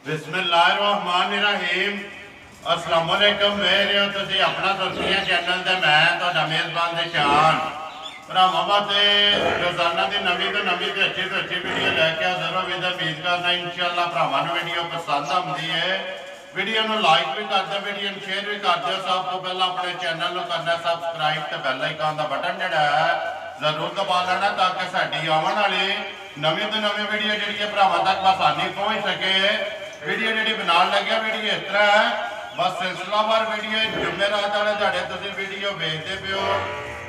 बिस्मिल्लाहिर्रहमानिर्रहीम। अस्सलाम वालेकुम। मेरे हो तुसी अपना सुर्खियां चैनल ते मैं तुहाडा मेज़बान निशान भरावां वास्ते रोजाना की नवी तो अच्छी वीडियो लैके हाजिर हो। उम्मीद करना इंशाअल्लाह भरावां नूं वीडियो पसंद आउंदी है। वीडियो नूं लाइक भी कर दो, वीडियो नूं शेयर भी कर दो। सब तो पहला अपने चैनल नूं करना सबसक्राइब ते बैल आइकन का बटन जिहड़ा है जरूर दबा लेना ताकि साडी आउण वाली नवी तो नवी वीडियो जिहड़ी भरावां तक आसानी पहुँच सके। वीडियो जी बनाने लगे वीडियो इस तरह है, बस सिलसिलावार वीडियो जुमेरात वाले दिहाड़े तुसीं वीडियो वेखते पे हो।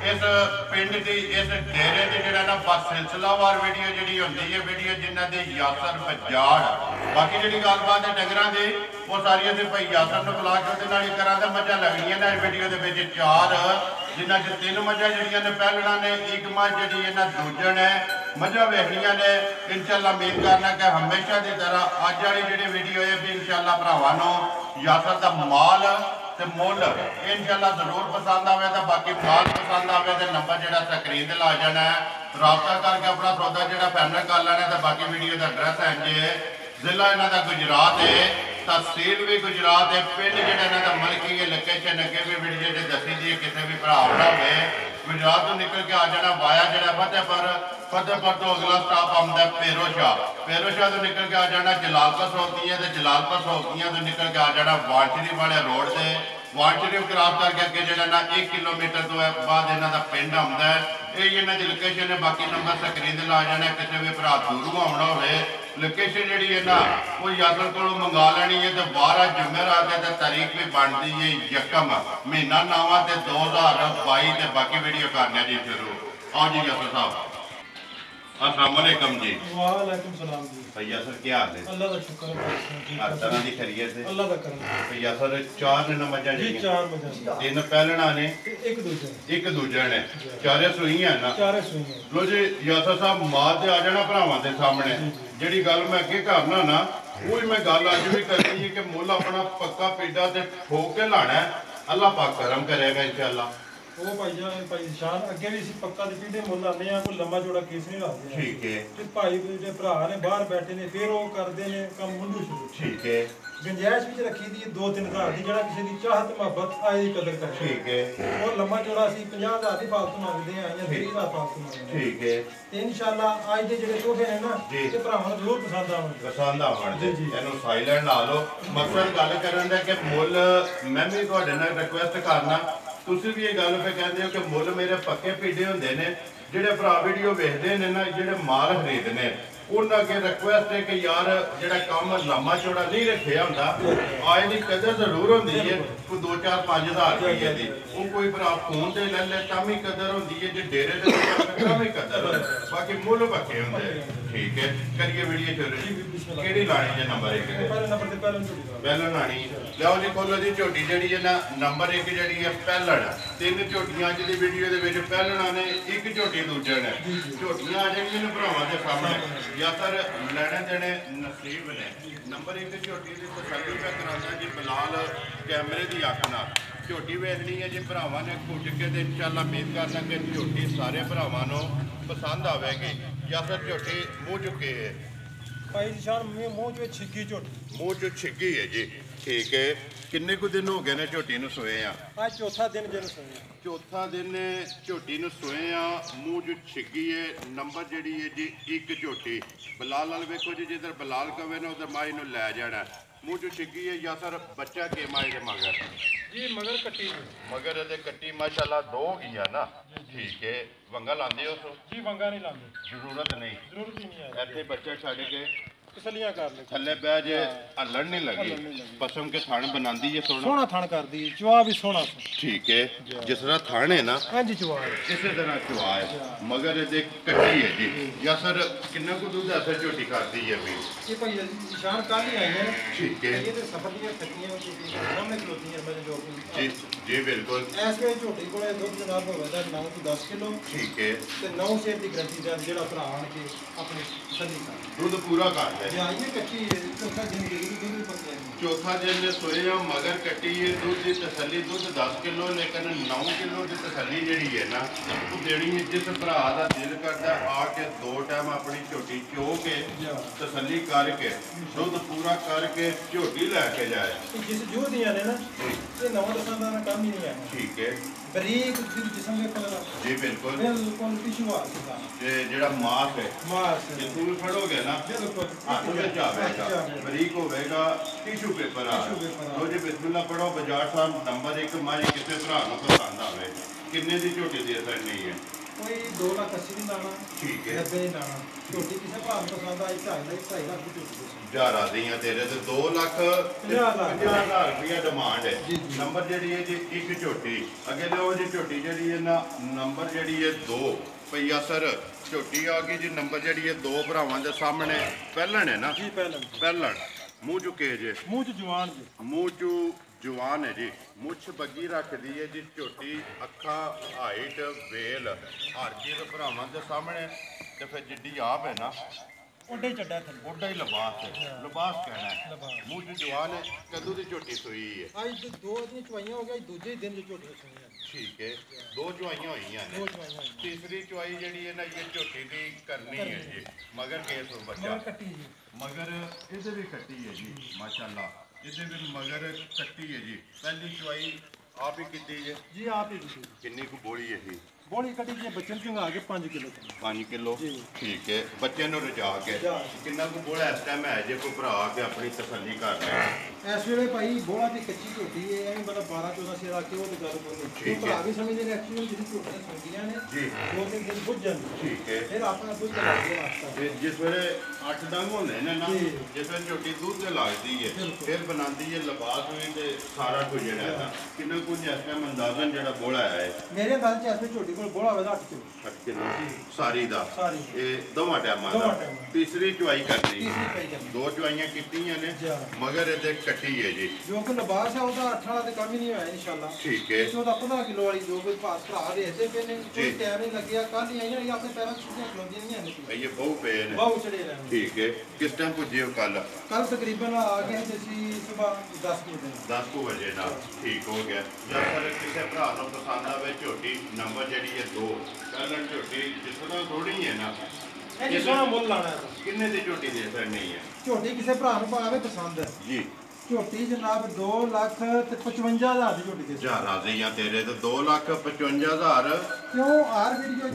इस पिंड की इस डेरे की जो ना बस सिलसिलावार वीडियो जी होंगी है। वीडियो जिन्हों की यासर बजाड़, बाकी जी गलबात है डंगर की वो सारी असं भाई यासर को बुला के ही करा तो मझा लगनिया ने वीडियो के चार, जिन्हों च तीन मझा जड़िया ने पहलना ने एक मझ जी इन्हें दूजन है मझा वेखनिया ने। इंशाअल्लाह उम्मीद करना कि हमेशा की तरह अज वाली जी वीडियो है भी इंशाअल्लाह भरावां यासर का माल ते मुल इंशाअल्लाह जरूर पसंद आवे। तो बाकी माल पसंद आवे तो नंबर जो स्क्रीन ला जाना है, रबता करके अपना सौदा जो फाइनल कर लेना। तो बाकी वीडियो का एड्रैस है जी, जिला इन्हों का गुजरात है, तहसील भी गुजरात है, पिंड जो इन्हों का मलकी है। लोकेशन अगे भी वीडियो जो दसी दी किसी भी भरा होना हो गुजरात तो निकल के आ जाना वाया जो फतेहपुर तो अगला स्टाप आता है पेरोशाह तो निकल के आ जाना जलालपुर सोगतियाँ, तो जलालपुर सोगतियाँ तो निकल के आ जाना वाण शरीफ वाले रोड से। वाण शरीफ क्रॉस करके अगे जो ना 1 किलोमीटर तो बाद इन्हों का पिंड आता है। यही इन्हों की लोकेशन है। बाकी नंबर स्क्रीन ला जाना, किसी भी भरा दूरों आना हो लोकेशन जी है ना वो यासर को मंगा लैनी है। तो 12 जुमेरात है, तारीख भी बनती है यकम महीना नवा तो 2022। तो बाकी वीडियो करने जी शुरू। आओ जी यासर साहब, अस्सलाम वालेकुम जी। वालेकुम सलाम जी। भैया सर क्या हाल है? अल्लाह का शुक्र है, हर तरह की खैरियत है, अल्लाह का करम है। भैया सर 4 ने मजा जी, 4 मजा 3 पहलना ने एक दूजे ने 4 सुईयां ना। 4 सुईयां। लो जी यासर साहब माल ते आ जाना भरावां दे सामने। जिहड़ी गल मैं अगे करना ना वही मैं गल अज भी करनी है कि मुल अपना पक्का पेडा ते ठोक के लाना है। अल्लाह पाक करम करेगा इंशाअल्लाह। वो भाई शान अगे भी पक्का दे पीढ़े मुल आने कोई लंबा जोड़ा केस नहीं लाते। ठीक है। ते भाई जे भरा ने बाहर बैठे ने फिर वो करते ने कम मुंडू शुरू। ठीक है। गुंजाइश भी रखी दी 2-3 हज़ार की, जरा किसी की चाहत मुहब्बत आए की कदर करे। ठीक है। और लंबा जोड़ा सी 50,000 की फालतू मंगते हैं या 30,000 फालतू मंगते हैं। ठीक है। ते इंशाअल्लाह आज दे जेडे तोहफे ने ना ते भरावां नूं जरूर पसंद आउणगे। इहनूं साइलेंट ला लो। मकसद गल करन दा कि मुल मैं भी तुहाडे नाल रिक्वेस्ट करना, तुसीं भी ये गल पे कहंदे हो कि मुल मेरे पक्के पेडे हुंदे ने। जिहड़े भरा वीडियो वेखदे ने ना, जिहड़े माल खरीदने उन्हां अगे रिक्वेस्ट है कि यार जिहड़ा काम लम्मा चौड़ा नहीं रखिया हुंदा आए दी कदर जरूर हुंदी है। कोई 2-4-5 हज़ार रुपये की वो कोई भरा फोन ते ले ले तां भी कदर हुंदी है, जे डेरे ते तां भी कदर है। बाकी मुल पक्के हुंदे। ठीक है, करिए वीडियो शुरू। किहड़ी लानी जे नंबर 1 ते? पहले नंबर ते पहलन लानी। लियाओ जी खोलो जी झोटी जिहड़ी है ना नंबर 1 जिहड़ी है पहलन। 3 झोटियां अज दी वीडियो दे विच पहलना ने, 1 झोटी दूजन है। झोटियां आ जाएंगी ने भरावां दे सामने या फिर लेने देने नसीब ने। नंबर 1 झोटी की तसल्ली मैं कराना जी बिलाल कैमरे की अख नाल। झोटी वेखनी है जी भरावां ने घुट के, तो इंशाअल्लाह उम्मीद करना कि झोटी सारे भरावां नूं पसंद आवेगी। या फिर झोटी मुँह चुके है भाई निशान मुँह जो छिग्गी झोटी, मुँह चो छिग्गी है जी। ठीक है। किन्ने कु दिन हो गए ने झोटी नूं सोए आ? आज चौथा दिन जन सोए। चौथा दिन झोटी नूं सोए आ, मुँह जो छिग्गी है। नंबर जिहड़ी है जी 1 झोटी। बिलाल वाल वेखो जी, जिधर बिलाल कवे ना उधर माई नूं लै जाना। मुँह जो छिग्गी है या सर बच्चा के माई दे मगर जी मगर कट्टी मगर दे कट्टी माशाल्लाह 2 गई ना। ठीक है। वंगा लांदे हो सो? जी वंगा नहीं लाते, जरूरत नहीं ही नहीं है। इत्थे बच्चा छड्ड के तसलियां कर ले, थल्ले बह जे हलन नहीं लगी। पसम के थान बनांदी है सोहना थान कर दी, चुआ भी सोहना। ठीक है। जिस तरह थान है ना हां जी चुआ है, इसी तरह चुआ है मगर ये कट्टी है जी। या सर किन्ना को दूध ऐसे झोटी करती है भी? ये भाई निशान कल ही आई है। ठीक है। ये तो सफर दी थकियां सामने खलोती है मेरे जो जी जी बिल्कुल। ऐसे झोटी को दुध जनाब होगा 9 to 10 किलो। ठीक है। ते 9 सेर की गारंटी दे जेड़ा भरा आन के अपनी तसल्ली कर दूध पूरा कर ਆਈਏ ਕੱਚੀ ਚੌਥਾ ਦਿਨ ਦੇ ਦੁੱਧ ਵੀ ਪੱਕਿਆ चौथा दिन सोए मगर कट्टी है दूध की तसली दूध 10 किलो लेकिन 9 किलो की तसली जी है ना वो देनी है जिस भरा का दिल करता आके 2 टाइम अपनी झोटी चो के तसली करके दुध पूरा करके झोटी लैके जाए जिस जो दिया ने ना ये नवा दसां का काम ही नहीं है ठीक है बरीक जिसम के कलर जी बिल्कुल बिल्कुल टिश्यू आ सकता ये जेड़ा मांस है मास जे तू फड़ोगे ना बिल्कुल हाथ में आवेगा बरीक होगा टिश्यू पेपर आ लो जी बिस्मिल्लाह पढ़ो बाजार साहब नंबर 1 माजी किसी भरा को पसंद आवे किन्ने दी झोटी दे सकनी है कोई 2,80,000 दी लाना ठीक है 90 दी लाना झोटी किसी भरा को पसंद आई 2.5 लाख की झोटी हज़ारा दियां तेरे ते 2,50,000 रुपया डिमांड है नंबर जी है जी एक झोटी अगे लो जी झोटी जी है ना नंबर जी है 2 भैया सर झोटी आ गई जी नंबर जी है 2 भरावां दे सामने पहलन है ना जी पहलन मुँह चुके जे मुंह च जवान जी मुँह चू जवान है जी मुछ बग्गी रख दी है जी झोटी अखा हाइट वेल हर चीज भरावां दे सामने ते फिर जिड्डी आप है ना ओडे चड्डा थल ओडा ही लिबास है लिबास कहना है मुँह चू जवान है कदू की झोटी सुई है आज 2 दिन चवाइयां हो गया दूसरे दिन जो झोटी सुई है ठीक है 2 चुवाइयां हुई हैं 2 चवाइयां तीसरी चुवाई जी है ना ये झोटी की करनी है जी मगर केस हो बच्चा मगर कट्टी जी मगर इधर भी कट्टी है जी माशाल्लाह इधर भी मगर कट्टी है जी पहली चुवाई आप ही की जी आप ही दी किन्नी को बोली है जी बोली कट्टी जी बच्चन चंगा के 5 किलो 5 किलो जी। ठीक है बच्चे नु रजा के किन्ना को बोला इस टाइम है जे कोई भरा के अपनी तसल्ली कर रहा है इस वेले भाई बोला दी कच्ची झोटी है एवं मतलब 12-14 सेरा के वो गल कोई नहीं ठीक भरा है। भी समझदे ने एक्चुअली जिस झोटी सुंदियां ने जी 2-3 दिन बुझ जांदी ठीक है फिर अपना दूध चला के वास्ता ते जिस वेले 8 डंग होने ने ना जी। जिस वेले झोटी दूध ते लगदी है बिल्कुल। फिर बनांदी है लिबास भी ते सारा कुछ जेड़ा है ना किन्ना कुछ इस टाइम अंदाजन जेड़ा बोला है मेरे अंदाज च ऐसे झोटी को बोला होगा 8 किलो 8 किलो सारी दा सारी। ये दोवां टाइमां दा दोवां टाइमां। तीसरी चुवाई करनी तीसरी पाई करनी 2 चुवाइयां कीतियां ने जी। मगर ये कट्टी है जी जो कि लिबास है ਉਹਦਾ 8 ਵਾਲਾ ਤੇ ਕੰਮ ਹੀ ਨਹੀਂ ਹੋਇਆ ਇਨਸ਼ਾਅੱਲਾ ठीक है ਉਹਦਾ 15 ਕਿਲੋ ਵਾਲੀ ਜੋ ਕੋਈ ਪਾਸ ਭਰਾ ਦੇਦੇ ਪਏ ਨੇ ਕੋਈ ਜੀ। ਟਾਈਮ ਨਹੀਂ ਲੱਗਿਆ ਕੱਲ ਹੀ ਆਈਆਂ ਇਹ ਆਪਣੇ ਪੈਰਾਂ ਛੁੱਟੀਆਂ ਖਲੋਂਦੀਆਂ ਨਹੀਂ ਹਨ ये बहु पे ने ਬਹੁਤ ਚੜੇ ਰਹਿਣ ठीक है किस टाइम पुजे हो कल ਕੱਲ ਤਕਰੀਬਨ ਆ ਗਏ ਤੇ ਅਸੀਂ ਸਵੇਰ 10 ਵਜੇ 10 को बजे ना ठीक हो गया जब सर किसी भरा को पसंद आवे झोटी नंबर जी है 2 कल झोटी जितना थोड़ी है ना ਇਹ ਜੀ ਸੋਹਣਾ ਮੁੱਲ ਲਾਣਾ ਹੈ किन्ने दी झोटी दे सकनी है ਝੋਟੀ ਕਿਸੇ ਭਰਾ ਨੂੰ ਭਾਵੇਂ ਪਸੰਦ ਹੈ जी ਝੋਟੀ ਜਨਾਬ 2,55,000 ਦੀ ਝੋਟੀ ਦੇ हज़ारा दियां तेरे तो 2,55,000 ਕਿਉਂ ਆਰ ਵੀਡੀਓ ਚ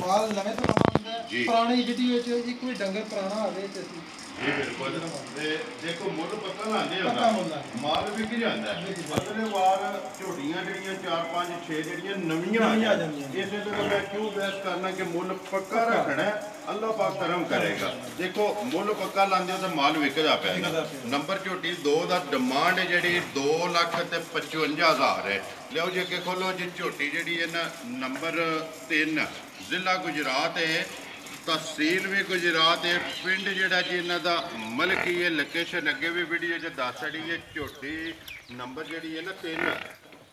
ਮਾਲ ਨਵੇਂ ਤੋਂ ਨਵਾਂ ਹੁੰਦਾ ਹੈ। ਜੀ। ਪੁਰਾਣੀ ਵੀਡੀਓ ਚ ਇੱਕ ਵੀ ਡੰਗਰ ਪੁਰਾਣਾ ਹੋਵੇ ਤੇ ਅਸੀਂ जी बिल्कुल ते देखो मुੱਲ पता लांदे पता ਹੁੰਦਾ ਹੁੰਦਾ। ਮਾਲ ਵਿਕ ਜਾਂਦਾ ਵਿਕ ਜਾਂਦਾ। ਅਗਲੇ ਵਾਰ ਝੋਟੀਆਂ ਜਿਹੜੀਆਂ 4 5 6 ਜਿਹੜੀਆਂ ਨਵੀਆਂ ਨਵੀਆਂ ਆ ਆ ਜਾਂਦੀਆਂ। ਜਾਂਦੀਆਂ ਇਸੇ ਤਰ੍ਹਾਂ ਮੈਂ ਕਿਉਂ ਬਹਿਸ ਕਰਨਾ ਕਿ ਮੁੱਲ ਪੱਕਾ ਰੱਖਣਾ ਹੈ, ਅੱਲਾਹ ਪਾਕ ਕਰਮ ਕਰੇਗਾ ਦੇਖੋ ਮੁੱਲ ਪੱਕਾ ਲਾਂਦੇ ਹੋ ਤਾਂ ਮਾਲ ਵਿਕਦਾ ਪਿਆ ਵਿਕਦਾ ਨਾ ਪਿਆ। ਨੰਬਰ ਝੋਟੀ 2 ਦਾ ਡਿਮਾਂਡ ਜਿਹੜੀ 2,55,000 ਹੈ ਲਿਓ ਜੇ ਕਿ ਖੋਲੋ ਜੀ ਝੋਟੀ ਜਿਹੜੀ ਹੈ ਨਾ ਨੰਬਰ 3 ਜ਼ਿਲ੍ਹਾ ਗੁਜਰਾਤ ਹੈ तहसील भी गुजरात है पिंड जेड़ा जी इन्हों का मलकी है लोकेशन अगे भी वीडियो च दस छड़ी है झोटी नंबर जी है ना 3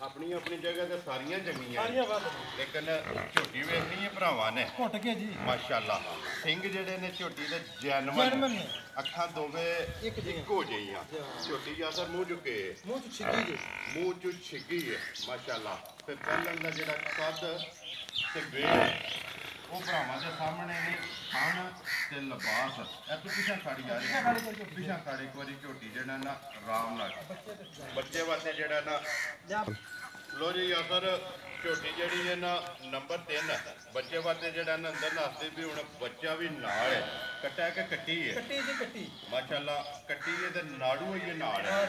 अपनी अपनी जगह तो सारियां चंगियां ਸਾਰੀਆਂ ਵੱਧ लेकिन झोटी वेखनी है भरावां ने ਘੁੱਟ ਕੇ ਜੀ माशाल्लाह सिंह जेडे ने झोटी दे जैनमन जैनमन ने। अखां दोवे ਇੱਕ ਜਿਹਾ इक्को जिहियां झोटी जैसा मुंह चुके ਮੂੰਹ ਚ ਛਿੱਕੀ ਜੀ मुंह चू छिगी है माशाल्लाह फिर पहलन का जेड़ा कद ते वेट ਉਹ ਭਰਾਵਾਂ ਦੇ ਸਾਹਮਣੇ ਨੇ ਖਾਣ ਤੇ ਲਿਬਾਸ ਇਹ ਤੋਂ ਪਿਛਾ ਖੜੀ ਆ ਰਹੀ ਪਿਛਾ ਖੜੀ ਇੱਕ ਵਾਰੀ ਝੋਟੀ ਜਿਹੜਾ ਨਾ ਆਰਾਮ ਨਾਲ ਬੱਚੇ ਵਾਸਤੇ ਜਿਹੜਾ ਨਾ ਲਿਆ ਲੋ ਜੀ ਅਸਰ ਝੋਟੀ ਜਿਹੜੀ ਹੈ ਨਾ ਨੰਬਰ 3 ਬੱਚੇ ਵਾਸਤੇ ਜਿਹੜਾ ਨਾ ਅੰਦਰ ਨਾਸਤੇ ਵੀ ਹੁਣ ਬੱਚਾ ਵੀ ਨਾਲ ਹੈ ਕੱਟਾ ਕਿ ਕੱਟੀ ਹੈ ਕੱਟੀ ਜੀ ਕੱਟੀ ਮਾਸ਼ਾਅੱਲਾ ਕੱਟੀ ਹੈ ਤੇ ਨਾੜੂ ਹੈ ਨਾਲ ਹੈ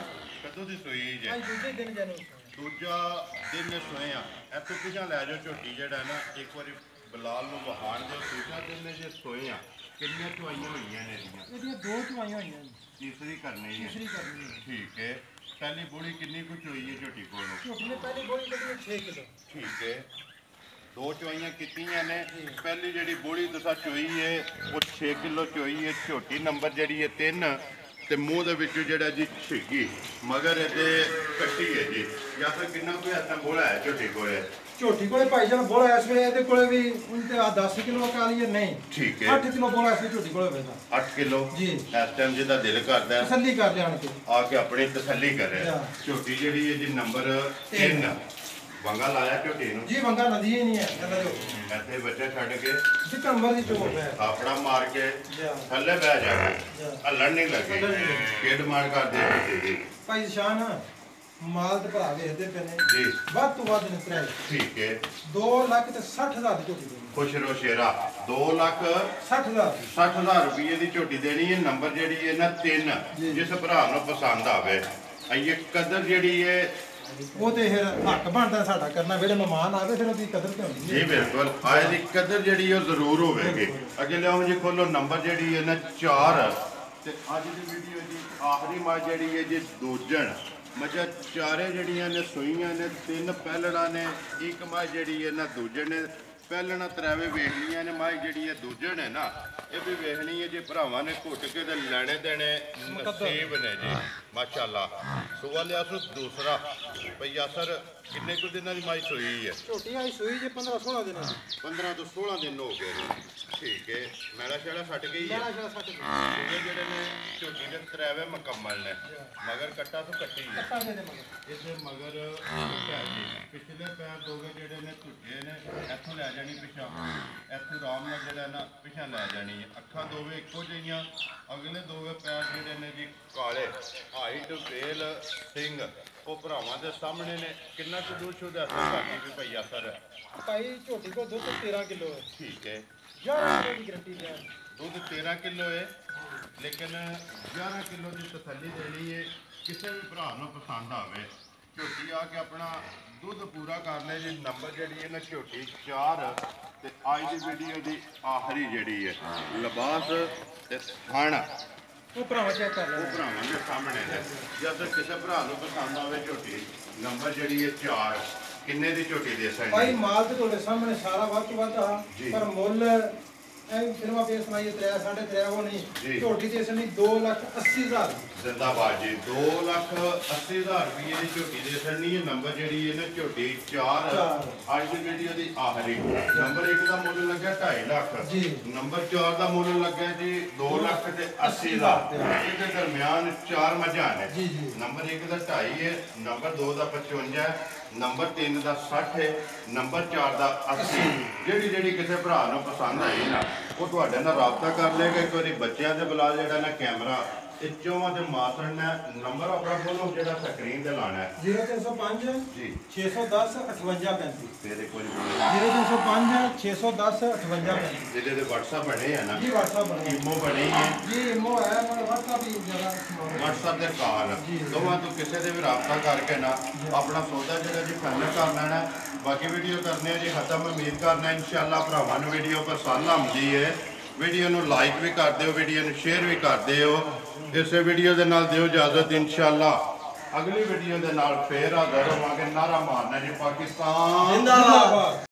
ਕਦੋਂ ਦੀ ਸੋਈ ਜੇ ਅੱਜ ਦੂਜੇ ਦਿਨ ਜਾਨੂੰ ਦੂਜਾ ਦਿਨ ਸੋਏ ਆ ਇਹ ਤੋਂ ਪਿਛਾ ਲੈ ਜਾਓ ਝੋਟੀ ਜਿਹੜਾ ਨਾ ਇੱਕ ਵਾਰੀ ਬਲਾਲ ਨੂੰ ਵਹਾਣ ਦੇ ਦੂਜਾ ਦਿਨ ਨੇ ਜੇ ਸੋਏ ਆ ਕਿੰਨੀਆਂ ਚੁਆਈਆਂ ਹੋਈਆਂ ਨੇ ਇਹਦੀਆਂ ਇਹਦੀਆਂ 2 ਚਵਾਈਆਂ ਹੋਈਆਂ ਜੀ ਤੀਸਰੀ ਕਰਨੀ ਹੈ ਤੀਸਰੀ ਕਰਨੀ ਹੈ ਠੀਕ ਹੈ ਪਹਿਲੀ ਬੋਲੀ ਕਿੰਨੀ ਕੁ ਚੋਈ ਹੈ ਝੋਟੀ ਕੋਲੋਂ ਝੋਟੀ ਨੇ ਪਹਿਲੀ ਗੋਲੀ ਕੱਢੀ 6 ਕਿਲੋ ਠੀਕ ਹੈ 2 ਚੁਆਈਆਂ ਕੀਤੀਆਂ ਨੇ ਪਹਿਲੀ ਜਿਹੜੀ ਬੋਲੀ ਤੁਸੀਂ ਚੋਈ ਹੈ ਉਹ 6 ਕਿਲੋ ਚੋਈ ਹੈ ਝੋਟੀ ਨੰਬਰ ਜਿਹੜੀ ਹੈ 3 ਤੇ ਮੂੰਹ ਦੇ ਵਿੱਚੋਂ ਜਿਹੜਾ ਜੀ ਛਿੱਗੀ ਮਗਰ ਇਹਦੇ ਕੱਟੀ ਹੈ ਜੀ ਜਾਂ ਫਿਰ ਕਿੰਨਾ ਕੋਈ ਹੱਥਾਂ ਬੋਲਾ ਹੈ ਝੋਟੀ ਕੋਲੇ ਝੋਟੀ ਕੋਲੇ ਭਾਈ ਜਾਨ ਬੋਲ ਇਸ ਵੇਲੇ ਇਹਦੇ ਕੋਲੇ ਵੀ ਤੇ ਆ 10 ਕਿਲੋ ਕਾਲੀ ਹੈ ਨਹੀਂ ਠੀਕ ਹੈ 8 ਕਿਲੋ ਬੋਲ ਇਸ ਵੇਲੇ ਝੋਟੀ ਕੋਲੇ ਹੋਵੇਗਾ 8 ਕਿਲੋ ਜੀ ਇਸ ਟਾਈਮ ਜਿਹਦਾ ਦਿਲ ਕਰਦਾ ਹੈ ਤਸੱਲੀ ਕਰ ਲਿਆਣ ਕੇ ਆ ਕੇ ਆਪਣੀ ਤਸੱਲੀ ਕਰੇ ਹਾਂ। ਝੋਟੀ ਜਿਹੜੀ ਹੈ ਜੀ ਨੰਬਰ 3 ਵੰਗਾ ਲਾਇਆ ਝੋਟੀ ਨੂੰ ਜੀ ਵੰਗਾ ਨਦੀ ਹੀ ਨਹੀਂ ਹੈ ਥੱਲੇ ਦਿਓ ਇੱਥੇ ਬੱਚੇ ਛੱਡ ਕੇ ਜਿੱਕਾ ਮਰਜ਼ੀ ਚੋਰ ਹੈ ਆਪਣਾ ਮਾਰ ਕੇ ਜਾ ਥੱਲੇ ਬਹਿ ਜਾ ਹੱਲਣ ਨਹੀਂ ਲੱਗੇ ਕਿਡ ਮਾਰ ਕਰਦੇ ਜੀ ਭਾਈ ਸ਼ਾਨ ਮਾਲ ਤੇ ਭਰਾ ਵੇਚਦੇ ਪਏ ਨੇ ਜੀ ਵੱਧ ਤੋਂ ਵੱਧ ਨਿਕਲਿਆ ਠੀਕ ਹੈ 2,60,000 ਦੀ ਝੋਟੀ ਦੇਣੀ ਖੁਸ਼ ਰੋ ਸ਼ੇਰਾ 60,000 2,60,000 ਰੁਪਏ ਦੀ ਝੋਟੀ ਦੇਣੀ ਹੈ ਨੰਬਰ ਜਿਹੜੀ ਹੈ ਨਾ 3 ਜਿਸ ਭਰਾ ਨੂੰ ਪਸੰਦ ਆਵੇ ਇਹ ਕਦਰ ਜਿਹੜੀ ਹੈ ਉਹ ਤੇ ਫਿਰ ਹੱਕ ਬਣਦਾ ਸਾਡਾ ਕਰਨਾ ਜਿਹੜੇ ਮਹਿਮਾਨ ਆਵੇ ਫਿਰ ਉਹਦੀ ਕਦਰ ਤੇ ਹੁੰਦੀ ਜੀ ਬਿਲਕੁਲ ਆਏ ਦੀ ਕਦਰ ਜਿਹੜੀ ਉਹ ਜ਼ਰੂਰ ਹੋਵੇਗੀ ਅੱਗੇ ਲਿਆਓ ਜੀ ਖੋਲੋ ਨੰਬਰ ਜਿਹੜੀ ਹੈ ਨਾ 4 ਤੇ ਅੱਜ ਦੀ ਵੀਡੀਓ ਦੀ ਆਖਰੀ ਮੱਝ ਜਿਹੜੀ ਹੈ ਜੀ ਦੂਜਣ ਮੱਝਾਂ ਚਾਰੇ ਜਿਹੜੀਆਂ ਨੇ ਸੂਈਆਂ ਨੇ 3 ਪਹਿਲਣਾ ਨੇ ਇੱਕ ਮੱਝ ਜਿਹੜੀ ਹੈ ਨਾ ਦੂਜਣ ਨੇ ਪਹਿਲਣਾ ਤਰਾਵੇ ਵੇਖਣੀਆਂ ਨੇ ਮੱਝ ਜਿਹੜੀ ਹੈ ਦੂਜਣ ਹੈ ਨਾ ਇਹ ਵੀ ਵੇਖਣੀ ਹੈ ਜੇ ਭਰਾਵਾਂ ਨੇ ਘੁੱਟ ਕੇ ਤੇ ਲੈਣੇ ਦੇਣੇ ਨਸੀਬ ਨੇ ਜੀ ਮਾਸ਼ਾਅੱਲਾ ਸੂਆ ਲਿਆ ਸੋ ਦੂਸਰਾ ਭਈਆ ਸਰ ਕਿੰਨੇ ਕੁ ਦਿਨਾਂ ਦੀ ਮਾਈ ਸੋਈ ਹੈ ਝੋਟੀ ਆਈ ਸੂਈ ਜੇ 15-16 ਦਿਨਾਂ ਦੀ 15 ਤੋਂ 16 ਦਿਨ ਹੋ ਗਏ ਨੇ ਠੀਕ ਹੈ ਮੈਲਾ ਛੜਾ ਛੱਡ ਗਈ ਹੈ ਇਹ ਜਿਹੜੇ ਨੇ ਝੋਟੀ ਦੇ ਤਰਾਵੇ ਮੁਕੰਮਲ ਨੇ ਮਗਰ ਕੱਟਾ ਤੋਂ ਕੱਟੀ ਹੈ ਇਹਦੇ ਮਗਰ ਪਿਛਲੇ ਪੈਰ ਦੋਗੇ ਜਿਹੜੇ ਨੇ ਝੁੱਗੇ ਨੇ ਇੱਥੋਂ ਲੈ ਜਾਣੀ ਪਿਛਾ ਇੱਥੋਂ ਆਰਾਮ ਨਾਲ ਜਿਹੜਾ ਨਾ ਪਿਛਾ ਲੈ ਜਾਣੀ ਹੈ ਅੱਖਾਂ ਦੋਵੇਂ ਇੱਕੋ ਜਿਹੀਆਂ ਅਗਲੇ ਦੋਵੇਂ ਪੈਰ ਜਿਹੜੇ ਨੇ ਜੀ ਕਾਲੇ ਹਾਈਟ ਵੇਲ ਸਿੰਘ ਉਹ ਭਰਾਵਾਂ ਦੇ ਸਾਹਮਣੇ ਨੇ ਕਿੰਨਾ ਕੁ ਦੁੱਧ ਸ਼ੁੱਧ ਹੈ ਸਾਡੀ ਵੀ ਭਈਆ ਸਰ ਭਾਈ ਝੋਟੀ ਕੋ ਦੁੱਧ 13 ਕਿਲੋ ਹੈ ਠੀਕ ਹੈ 11 ਕਿਲੋ ਦੀ ਗਰੰਟੀ ਹੈ ਦੁੱਧ 13 ਕਿਲੋ ਹੈ ਲੇਕਿਨ 11 ਕਿਲੋ ਦੀ ਤਸੱਲੀ ਦੇਣੀ ਹੈ ਕਿਸੇ ਵੀ ਭਰਾ ਨੂੰ ਪਸੰਦ ਆਵੇ ਝੋਟੀ ਆ ਕੇ ਆਪਣਾ ਦੁੱਧ ਪੂਰਾ ਕਰ ਲੈ ਜੀ ਨੰਬਰ ਜਿਹੜੀ ਹੈ ਨਾ ਝੋਟੀ 4 ਤੇ ਅੱਜ ਦੀ ਵੀਡੀਓ ਦੀ ਆਖਰੀ ਜਿਹੜੀ ਹੈ ਲਿਬਾਸ ਤੇ ਖਾਣਾ ਉਹ ਭਰਾਵਾ ਚੈੱਕ ਕਰ ਉਹ ਲੈ ਭਰਾਵਾਂ ਦੇ ਸਾਹਮਣੇ ਨੇ ਜਦ ਕਿਸੇ ਭਰਾ ਨੂੰ ਪਸੰਦ ਆਵੇ ਝੋਟੀ ਨੰਬਰ ਜਿਹੜੀ ਹੈ 4 ਕਿੰਨੇ ਦੀ ਝੋਟੀ ਦੇ ਸਕਦੇ ਭਾਈ ਮਾਲ ਤੇ ਤੁਹਾਡੇ ਸਾਹਮਣੇ ਸਾਰਾ ਵੱਧ ਤੋਂ ਵੱਧ ਆ ਪਰ ਮੁੱਲ ਐ ਫਿਲਮਾਂ ਪੇਸ਼ ਸੁਣਾਈਏ 3.5 ਉਹ ਨਹੀਂ ਝੋਟੀ ਦੀ ਅਸਲੀ 2,80,000 ਜ਼ਿੰਦਾਬਾਦ ਜੀ 2,80,000 ਰੁਪਏ ਦੀ ਝੋਟੀ ਦੇ ਸੜਨੀ ਹੈ ਨੰਬਰ ਜਿਹੜੀ ਹੈ ਨਾ ਝੋਟੀ 4 ਅੱਜ ਦੀ ਵੀਡੀਓ ਦੀ ਆਖਰੀ ਨੰਬਰ 1 ਦਾ ਮੁੱਲ ਲੱਗਾ 2.5 ਲੱਖ ਜੀ ਨੰਬਰ 4 ਦਾ ਮੁੱਲ ਲੱਗਾ ਜੀ 2,80,000 ਇਹਦੇ ਦਰਮਿਆਨ 4 ਮੱਝਾਂ ਨੇ ਜੀ ਜੀ ਨੰਬਰ 1 ਦਾ 2.5 ਹੈ ਨੰਬਰ 2 ਦਾ 55 ਹੈ ਨੰਬਰ 3 ਦਾ 60 ਹੈ ਨੰਬਰ 4 ਦਾ 80 ਜਿਹੜੀ ਕਿਸੇ ਭਰਾ ਨੂੰ ਪਸੰਦ ਆਈ ਨਾ ਉਹ ਤੁਹਾਡੇ ਨਾਲ ਰਾਬਤਾ ਕਰ ਲਏਗਾ ਇੱਕ ਵਾਰੀ ਬੱਚਿਆਂ ਦੇ ਬੁਲਾ ਜਿਹੜਾ ਨਾ ਕੈਮਰਾ ਇਹ ਚੋਵਾਂ ਤੇ ਮਾਤਰਨ ਨੇ ਨੰਬਰ ਆਪਣਾ ਬੋਲੋ ਜਿਹੜਾ ਸਕਰੀਨ ਤੇ ਲਾਣਾ ਹੈ 0305 ਜੀ 610 5835 ਫਿਰ ਇੱਕ ਵਾਰੀ 0305 610 5835 ਜਿਹਦੇ ਦੇ WhatsApp ਬਣੇ ਆ ਨਾ ਜੀ WhatsApp ਬਣੇ ਈਮੋ ਬਣੀ ਹੈ ਜੀ ਮੋ ਹੈ ਮਤਲਬ WhatsApp ਹੀ ਜਰਾ WhatsApp ਦੇ ਕਾਲ ਦੋਵਾਂ ਤੋਂ ਕਿਸੇ ਦੇ ਵੀ ਰਾਬਤਾ ਕਰਕੇ ਨਾ ਆਪਣਾ ਸੌਦਾ ਜਿਹੜਾ ਜੀ ਫਾਈਨਲ ਕਰ ਲੈਣਾ ਬਾਕੀ ਵੀਡੀਓ ਕਰਨੇ ਜੀ ਖਤਮ ਉਮੀਦ ਕਰਨਾ ਇਨਸ਼ਾਅੱਲਾ ਭਰਾਵਾਂ ਨੂੰ ਵੀਡੀਓ ਪਸੰਦ ਆਉਂਦੀ ਹੈ ਵੀਡੀਓ ਨੂੰ ਲਾਈਕ ਵੀ ਕਰ ਦਿਓ ਵੀਡੀਓ ਨੂੰ ਸ਼ੇਅਰ ਵੀ ਕਰ ਦਿਓ ਇਸੇ ਵੀਡੀਓ ਦੇ ਨਾਲ ਦਿਓ ਇਜਾਜ਼ਤ ਇਨਸ਼ਾਅੱਲਾ ਅਗਲੀ ਵੀਡੀਓ ਦੇ ਨਾਲ ਫੇਰ ਹਾਜ਼ਰ ਹੋਵਾਂਗੇ ਨਾਰਾ ਮਾਰਨਾ ਜੀ ਪਾਕਿਸਤਾਨ ਜ਼ਿੰਦਾਬਾਦ